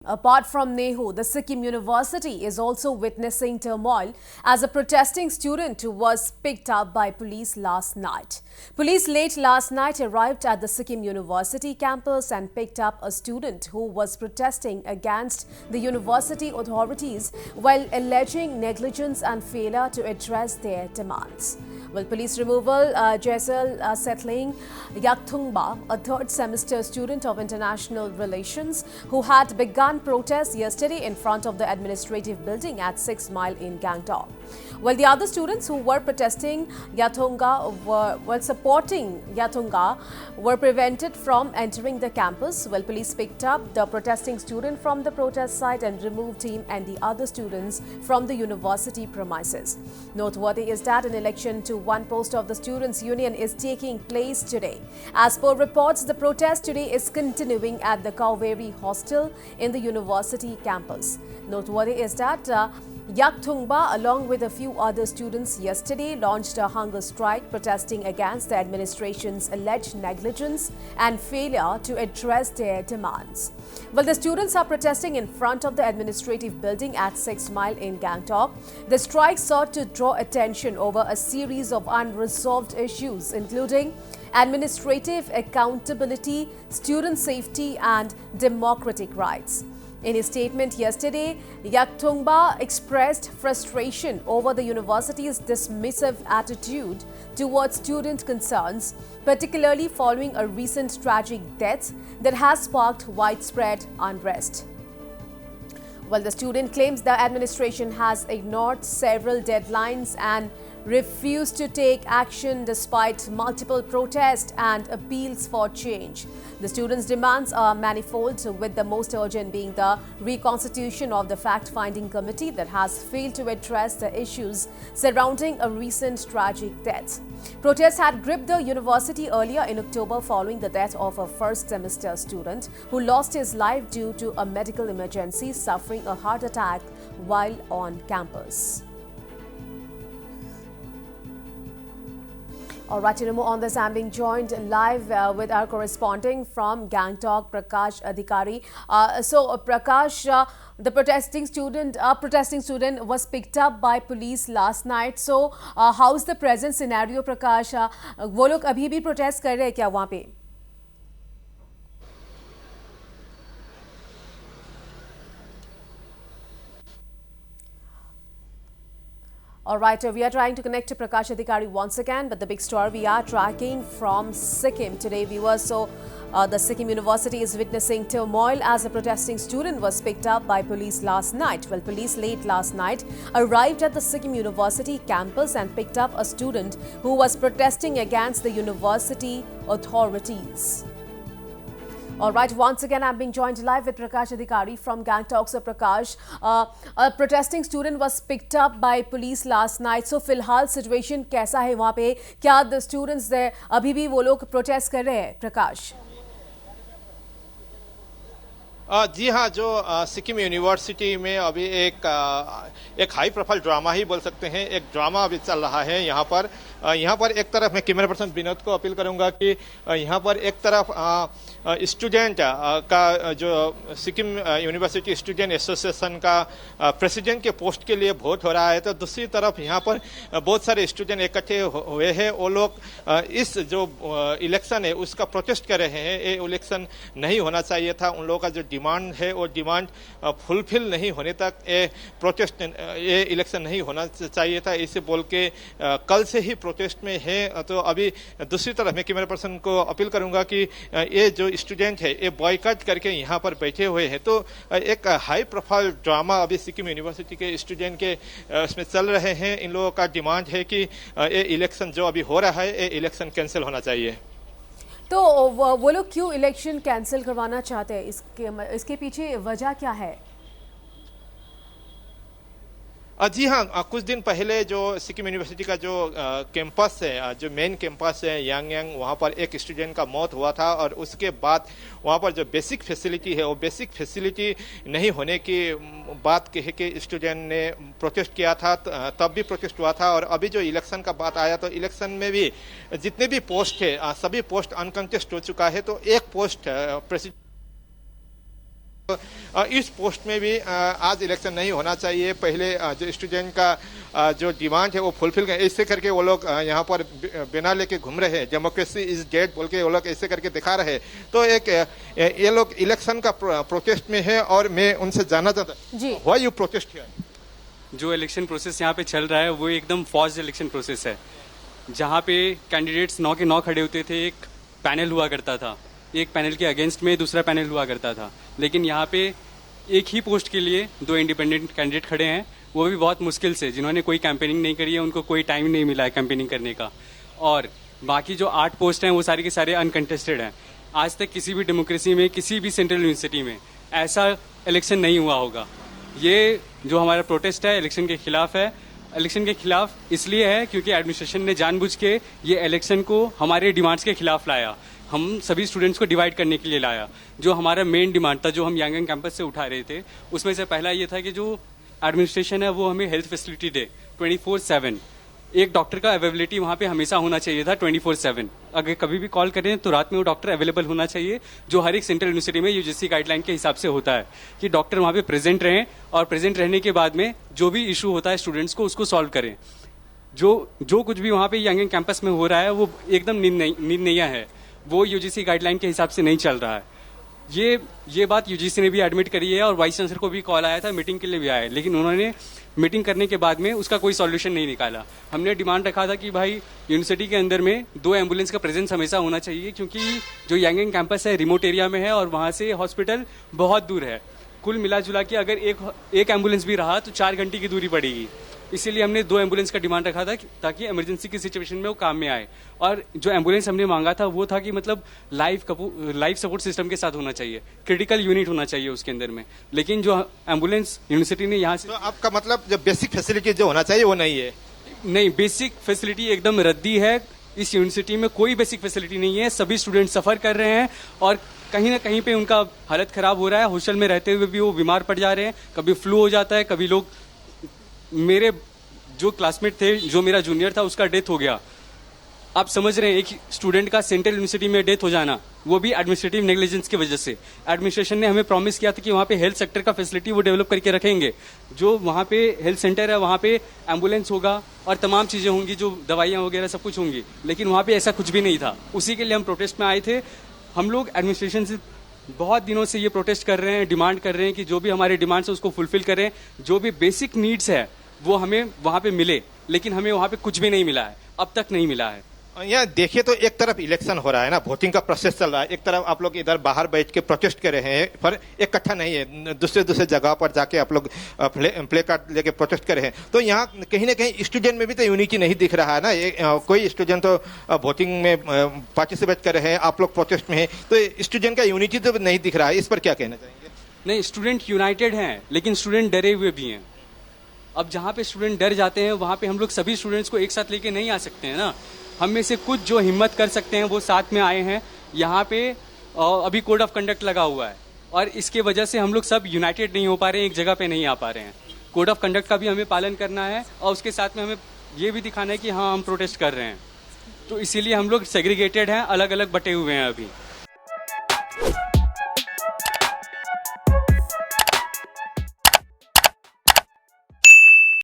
Apart from Nehu, the Sikkim University is also witnessing turmoil as a protesting student was picked up by police last night. Police late last night arrived at the Sikkim University campus and picked up a student who was protesting against the university authorities while alleging negligence and failure to address their demands. Well, police removal Jaisal settling Yakthungba, a third semester student of international relations who had begun protests yesterday in front of the administrative building at 6 Mile in Gangtok. While the other students who were protesting supporting Yathunga were prevented from entering the campus. Well, police picked up the protesting student from the protest site and removed him and the other students from the university premises. Noteworthy is that an election to one post of the Students' Union is taking place today. As per reports, the protest today is continuing at the Kaveri Hostel in the university campus. Noteworthy is that Yakthungba, along with a few other students yesterday, launched a hunger strike protesting against the administration's alleged negligence and failure to address their demands. Well, the students are protesting in front of the administrative building at 6 Mile in Gangtok. The strike sought to draw attention over a series of unresolved issues, including administrative accountability, student safety, and democratic rights. In his statement yesterday, Yakthungba expressed frustration over the university's dismissive attitude towards student concerns, particularly following a recent tragic death that has sparked widespread unrest. Well, the student claims the administration has ignored several deadlines and refused to take action despite multiple protests and appeals for change. The students' demands are manifold, with the most urgent being the reconstitution of the fact-finding committee that has failed to address the issues surrounding a recent tragic death. Protests had gripped the university earlier in October following the death of a first-semester student who lost his life due to a medical emergency, suffering a heart attack while on campus. All right, more on this, I'm being joined live with our correspondent from Gangtok, Prakash Adhikari. Prakash, the protesting student was picked up by police last night. So, how's the present scenario, Prakash? वो लोग अभी भी protest कर रहे हैं क्या वहाँ पे? All right, we are trying to connect to Prakash Adhikari once again, but the big story we are tracking from Sikkim today, viewers. The Sikkim University is witnessing turmoil as a protesting student was picked up by police last night. Well, police late last night arrived at the Sikkim University campus and picked up a student who was protesting against the university authorities. All right, once again, I'm being joined live with Prakash Adhikari from Gangtok. So, Prakash, a protesting student was picked up by police last night. So, फिलहाल situation कैसा है वहाँ पे? क्या the students there अभी भी वो लोग protest कर रहे हैं, प्रकाश? जी हाँ, जो सिक्किम यूनिवर्सिटी में अभी एक हाई प्रोफाइल ड्रामा ही बोल सकते हैं, एक ड्रामा अभी चल रहा है यहाँ पर एक तरफ मैं कैमरा पर्सन विनोद को अपील करूंगा कि यहाँ पर एक तरफ स्टूडेंट का जो सिक्किम यूनिवर्सिटी स्टूडेंट एसोसिएशन का प्रेसिडेंट के पोस्ट के लिए वोट हो रहा है, तो दूसरी तरफ यहाँ पर बहुत सारे स्टूडेंट इकट्ठे हुए हैं। वो लोग इस जो इलेक्शन है उसका प्रोटेस्ट कर रहे हैं। ये इलेक्शन नहीं होना चाहिए था, उन लोगों का जो डिमांड है वो डिमांड फुलफिल नहीं होने तक ये इलेक्शन नहीं होना चाहिए था, इसे बोल के कल से ही प्रोटेस्ट में है। तो अभी दूसरी तरफ मैं कैमरा पर्सन को अपील करूंगा कि ये जो स्टूडेंट है ये बॉयकॉट करके यहाँ पर बैठे हुए हैं। तो एक हाई प्रोफाइल ड्रामा अभी सिक्किम यूनिवर्सिटी के स्टूडेंट के उसमें चल रहे हैं। इन लोगों का डिमांड है कि ये इलेक्शन जो अभी हो रहा है ये इलेक्शन कैंसिल होना चाहिए। तो वो लोग क्यों इलेक्शन कैंसिल करवाना चाहते हैं? इसके पीछे वजह क्या है? जी हाँ, कुछ दिन पहले जो सिक्किम यूनिवर्सिटी का जो कैंपस है, जो मेन कैंपस है यांग, वहाँ पर एक स्टूडेंट का मौत हुआ था और उसके बाद वहाँ पर जो बेसिक फैसिलिटी है वो बेसिक फैसिलिटी नहीं होने की बात कह के स्टूडेंट ने प्रोटेस्ट किया था। तब भी प्रोटेस्ट हुआ था और अभी जो इलेक्शन का बात आया तो इलेक्शन में भी जितने भी पोस्ट है सभी पोस्ट अनकंटेस्ट हो चुका है। तो एक पोस्ट प्रेसिडेंट इस पोस्ट में भी आज इलेक्शन नहीं होना चाहिए। पहले जो स्टूडेंट का जो डिमांड है वो फुलफिल करें, ऐसे करके वो लोग यहाँ पर बिना लेके घूम रहे हैं। डेमोक्रेसी इज डेड बोल के वो लोग ऐसे करके दिखा रहे हैं। तो एक ये लोग इलेक्शन का प्रोटेस्ट में है और मैं उनसे जानना चाहता हूँ, व्हाई यू प्रोटेस्ट हियर? जो इलेक्शन प्रोसेस यहाँ पे चल रहा है वो एकदम फॉर्स्ड इलेक्शन प्रोसेस है, जहाँ पे कैंडिडेट्स 9 के 9 खड़े होते थे। एक पैनल हुआ करता था, एक पैनल के अगेंस्ट में दूसरा पैनल हुआ करता था, लेकिन यहाँ पे एक ही पोस्ट के लिए 2 इंडिपेंडेंट कैंडिडेट खड़े हैं, वो भी बहुत मुश्किल से, जिन्होंने कोई कैंपेनिंग नहीं करी है, उनको कोई टाइम नहीं मिला है कैंपेनिंग करने का। और बाकी जो 8 पोस्ट हैं वो सारे के सारे अनकंटेस्टेड हैं। आज तक किसी भी डेमोक्रेसी में, किसी भी सेंट्रल यूनिवर्सिटी में ऐसा इलेक्शन नहीं हुआ होगा। ये जो हमारा प्रोटेस्ट है इलेक्शन के खिलाफ है। इलेक्शन के खिलाफ इसलिए है क्योंकि एडमिनिस्ट्रेशन ने जानबूझ के ये इलेक्शन को हमारे डिमांड्स के खिलाफ लाया, हम सभी स्टूडेंट्स को डिवाइड करने के लिए लाया। जो हमारा मेन डिमांड था, जो हम यांग कैंपस से उठा रहे थे, उसमें से पहला ये था कि जो एडमिनिस्ट्रेशन है वो हमें हेल्थ फैसिलिटी दे 24/7। एक डॉक्टर का अवेलेबिलिटी वहाँ पे हमेशा होना चाहिए था 24/7। अगर कभी भी कॉल करें तो रात में वो डॉक्टर अवेलेबल होना चाहिए, जो हर एक सेंट्रल यूनिवर्सिटी में यूजीसी गाइडलाइन के हिसाब से होता है कि डॉक्टर वहाँ पे प्रेजेंट रहें और प्रेजेंट रहने के बाद में जो भी इशू होता है स्टूडेंट्स को उसको सॉल्व करें। जो कुछ भी वहाँ पे यांग कैंपस में हो रहा है वो एकदम नींदनैया है, वो यूजीसी गाइडलाइन के हिसाब से नहीं चल रहा है। ये बात यूजीसी ने भी एडमिट करी है और वाइस चांसलर को भी कॉल आया था, मीटिंग के लिए भी आया, लेकिन उन्होंने मीटिंग करने के बाद में उसका कोई सॉल्यूशन नहीं निकाला। हमने डिमांड रखा था कि भाई यूनिवर्सिटी के अंदर में 2 एम्बुलेंस का प्रेजेंस हमेशा होना चाहिए, क्योंकि जो यांग कैंपस है रिमोट एरिया में है और वहाँ से हॉस्पिटल बहुत दूर है। कुल मिला जुला के अगर एक एम्बुलेंस भी रहा तो 4 घंटे की दूरी पड़ेगी। इसीलिए हमने 2 एम्बुलेंस का डिमांड रखा था ताकि इमरजेंसी की सिचुएशन में वो काम में आए। और जो एम्बुलेंस हमने मांगा था वो था कि मतलब लाइफ सपोर्ट सिस्टम के साथ होना चाहिए, क्रिटिकल यूनिट होना चाहिए उसके अंदर में। लेकिन जो एम्बुलेंस यूनिवर्सिटी ने यहाँ से, तो आपका मतलब जो बेसिक फैसिलिटी जो होना चाहिए वो नहीं है? नहीं, बेसिक फैसिलिटी एकदम रद्दी है। इस यूनिवर्सिटी में कोई बेसिक फैसिलिटी नहीं है। सभी स्टूडेंट सफर कर रहे हैं और कहीं ना कहीं पे उनका हालत खराब हो रहा है। हॉस्टल में रहते हुए भी वो बीमार पड़ जा रहे हैं, कभी फ्लू हो जाता है, कभी लोग, मेरे जो क्लासमेट थे, जो मेरा जूनियर था, उसका डेथ हो गया। आप समझ रहे हैं, एक स्टूडेंट का सेंट्रल यूनिवर्सिटी में डेथ हो जाना, वो भी एडमिनिस्ट्रेटिव नेग्लिजेंस की वजह से। एडमिनिस्ट्रेशन ने हमें प्रॉमिस किया था कि वहाँ पे हेल्थ सेक्टर का फैसिलिटी वो डेवलप करके रखेंगे। जो वहाँ पे हेल्थ सेंटर है वहाँ पे एम्बुलेंस होगा और तमाम चीजें होंगी, जो दवाइयाँ वगैरह सब कुछ होंगी, लेकिन वहाँ पे ऐसा कुछ भी नहीं था। उसी के लिए हम प्रोटेस्ट में आए थे। हम लोग एडमिनिस्ट्रेशन से बहुत दिनों से ये प्रोटेस्ट कर रहे हैं, डिमांड कर रहे हैं कि जो भी हमारे डिमांड्स है उसको फुलफिल करें, जो भी बेसिक नीड्स है वो हमें वहाँ पे मिले, लेकिन हमें वहाँ पे कुछ भी नहीं मिला है, अब तक नहीं मिला है। यहाँ देखिए तो एक तरफ इलेक्शन हो रहा है ना, वोटिंग का प्रोसेस चल रहा है, एक तरफ आप लोग इधर बाहर बैठ के प्रोटेस्ट कर रहे हैं, पर इकट्ठा नहीं है, दूसरे जगह पर जाके आप लोग प्ले कार्ड लेके प्रोटेस्ट कर रहे हैं। तो यहाँ कहीं ना कहीं स्टूडेंट में भी तो यूनिटी नहीं दिख रहा है ना। कोई स्टूडेंट तो वोटिंग में पार्टिसिपेट कर रहे हैं, आप लोग प्रोटेस्ट में है, तो स्टूडेंट का यूनिटी तो नहीं दिख रहा है। इस पर क्या कहना चाहेंगे? नहीं, स्टूडेंट यूनाइटेड हैं, लेकिन स्टूडेंट डरे हुए भी हैं। अब जहाँ पे स्टूडेंट डर जाते हैं वहाँ पे हम लोग सभी स्टूडेंट्स को एक साथ लेके नहीं आ सकते हैं ना। हम में से कुछ जो हिम्मत कर सकते हैं वो साथ में आए हैं। यहाँ पे अभी कोड ऑफ कंडक्ट लगा हुआ है और इसके वजह से हम लोग सब यूनाइटेड नहीं हो पा रहे हैं, एक जगह पे नहीं आ पा रहे हैं। कोड ऑफ कंडक्ट का भी हमें पालन करना है और उसके साथ में हमें ये भी दिखाना है कि हाँ, हम प्रोटेस्ट कर रहे हैं। तो इसीलिए हम लोग सेग्रीगेटेड हैं, अलग अलग बटे हुए हैं अभी।